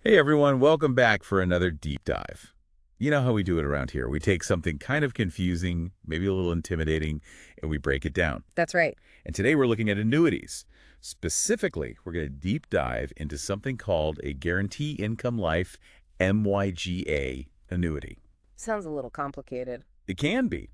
Hey everyone, welcome back for another deep dive. You know how we do it around here. We take something kind of confusing, maybe a little intimidating, and we break it down. That's right. And today we're looking at annuities. Specifically, we're going to deep dive into something called a Guarantee Income Life MYGA annuity. Sounds a little complicated. It can be,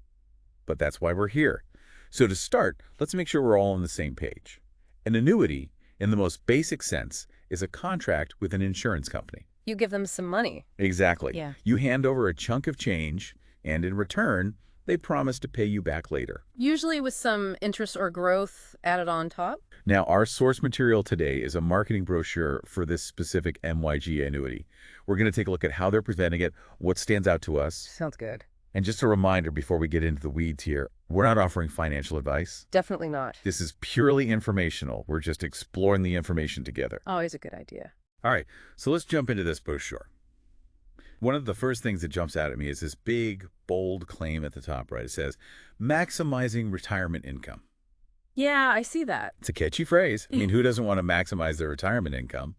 but that's why we're here. So to start, let's make sure we're all on the same page. An annuity, in the most basic sense, is a contract with an insurance company. You give them some money. Exactly. Yeah. You hand over a chunk of change, and in return, they promise to pay you back later. Usually with some interest or growth added on top. Now, our source material today is a marketing brochure for this specific MYGA annuity. We're going to take a look at how they're presenting it, what stands out to us. Sounds good. And just a reminder before we get into the weeds here, we're not offering financial advice. Definitely not. This is purely informational. We're just exploring the information together. Always a good idea. All right, so let's jump into this brochure. One of the first things that jumps out at me is this big, bold claim at the top, right? It says, maximizing retirement income. Yeah, I see that. It's a catchy phrase. I mean, who doesn't want to maximize their retirement income?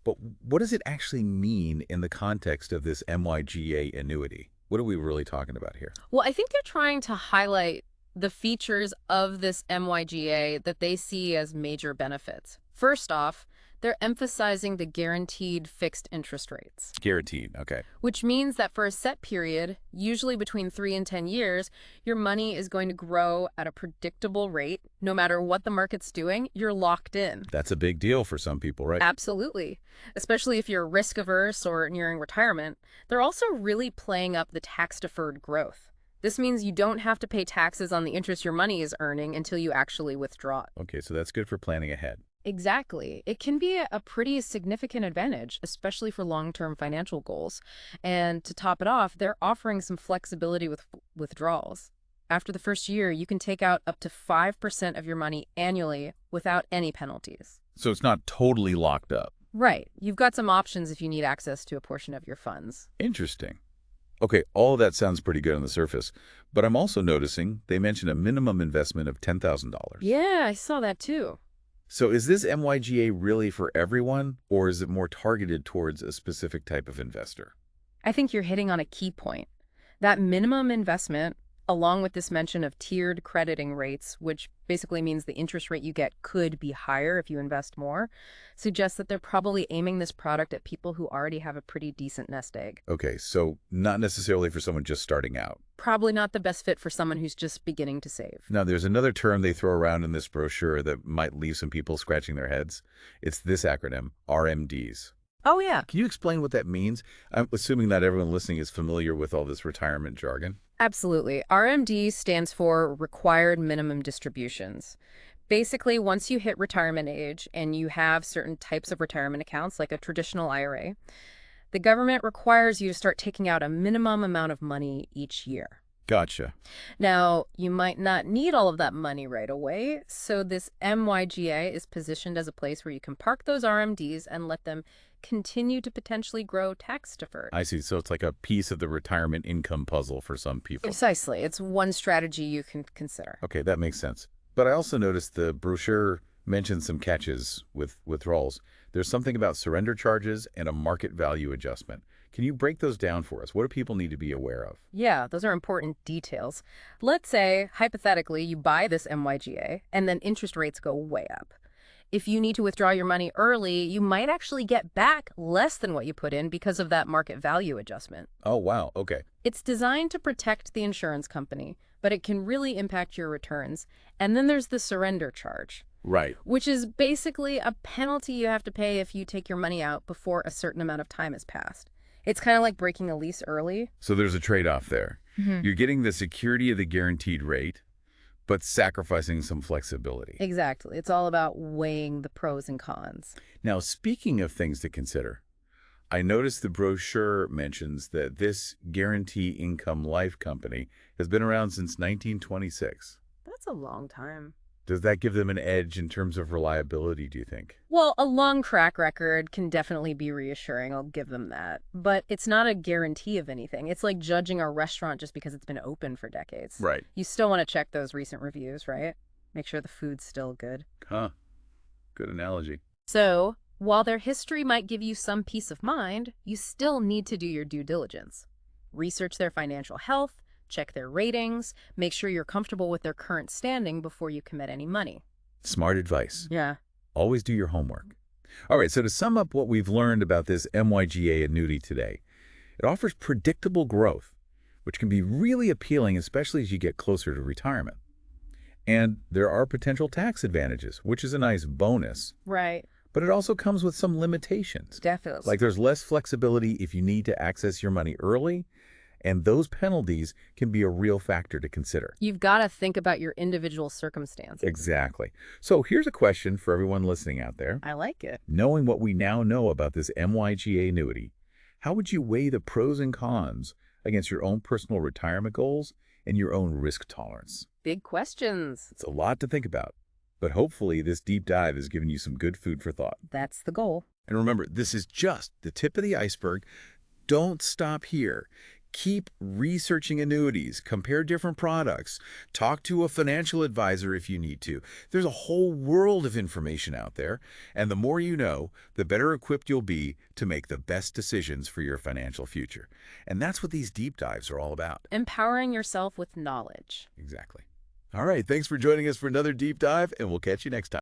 But what does it actually mean in the context of this MYGA annuity? What are we really talking about here? Well, I think they're trying to highlight the features of this MYGA that they see as major benefits. First off, they're emphasizing the guaranteed fixed interest rates. Guaranteed, okay. Which means that for a set period, usually between 3 and 10 years, your money is going to grow at a predictable rate. No matter what the market's doing, you're locked in. That's a big deal for some people, right? Absolutely. Especially if you're risk averse or nearing retirement. They're also really playing up the tax-deferred growth. This means you don't have to pay taxes on the interest your money is earning until you actually withdraw it. Okay, so that's good for planning ahead. Exactly. It can be a pretty significant advantage, especially for long-term financial goals. And to top it off, they're offering some flexibility with withdrawals. After the first year, you can take out up to 5% of your money annually without any penalties. So it's not totally locked up. Right. You've got some options if you need access to a portion of your funds. Interesting. Okay, all of that sounds pretty good on the surface, but I'm also noticing they mention a minimum investment of $10,000. Yeah, I saw that too. So is this MYGA really for everyone, or is it more targeted towards a specific type of investor? I think you're hitting on a key point. That minimum investment, along with this mention of tiered crediting rates, which basically means the interest rate you get could be higher if you invest more, suggests that they're probably aiming this product at people who already have a pretty decent nest egg. Okay, so not necessarily for someone just starting out. Probably not the best fit for someone who's just beginning to save. Now, there's another term they throw around in this brochure that might leave some people scratching their heads. It's this acronym, RMDs. Oh, yeah. Can you explain what that means? I'm assuming not everyone listening is familiar with all this retirement jargon. Absolutely. RMD stands for Required Minimum Distributions. Basically, once you hit retirement age and you have certain types of retirement accounts, like a traditional IRA, the government requires you to start taking out a minimum amount of money each year. Gotcha. Now, you might not need all of that money right away, so this MYGA is positioned as a place where you can park those RMDs and let them continue to potentially grow tax-deferred. I see. So it's like a piece of the retirement income puzzle for some people. Precisely. It's one strategy you can consider. Okay, that makes sense. But I also noticed the brochure mentions some catches with withdrawals. There's something about surrender charges and a market value adjustment. Can you break those down for us? What do people need to be aware of? Yeah, those are important details. Let's say, hypothetically, you buy this MYGA and then interest rates go way up. If you need to withdraw your money early, you might actually get back less than what you put in because of that market value adjustment. Oh, wow. Okay. It's designed to protect the insurance company, but it can really impact your returns. And then there's the surrender charge. Right. Which is basically a penalty you have to pay if you take your money out before a certain amount of time has passed. It's kind of like breaking a lease early. So there's a trade-off there. You're getting the security of the guaranteed rate, but sacrificing some flexibility. Exactly. It's all about weighing the pros and cons. Now, speaking of things to consider, I noticed the brochure mentions that this Guarantee Income Life company has been around since 1926. That's a long time. Does that give them an edge in terms of reliability, do you think? Well, a long track record can definitely be reassuring. I'll give them that. But it's not a guarantee of anything. It's like judging a restaurant just because it's been open for decades. Right. You still want to check those recent reviews, right? Make sure the food's still good. Huh. Good analogy. So While their history might give you some peace of mind, you still need to do your due diligence. Research their financial health, check their ratings, make sure you're comfortable with their current standing before you commit any money. Smart advice. Yeah. Always do your homework. All right, so to sum up what we've learned about this MYGA annuity today, it offers predictable growth, which can be really appealing, especially as you get closer to retirement. And there are potential tax advantages, which is a nice bonus, Right. but it also comes with some limitations. Definitely. Like there's less flexibility if you need to access your money early, and those penalties can be a real factor to consider. You've got to think about your individual circumstances. Exactly. So here's a question for everyone listening out there. I like it. Knowing what we now know about this MYGA annuity, how would you weigh the pros and cons against your own personal retirement goals and your own risk tolerance? Big questions. It's a lot to think about, but hopefully this deep dive has given you some good food for thought. That's the goal. And remember, this is just the tip of the iceberg. Don't stop here. Keep researching annuities, compare different products, talk to a financial advisor if you need to. There's a whole world of information out there, and the more you know, the better equipped you'll be to make the best decisions for your financial future. And that's what these deep dives are all about. Empowering yourself with knowledge. Exactly. All right, thanks for joining us for another deep dive, and we'll catch you next time.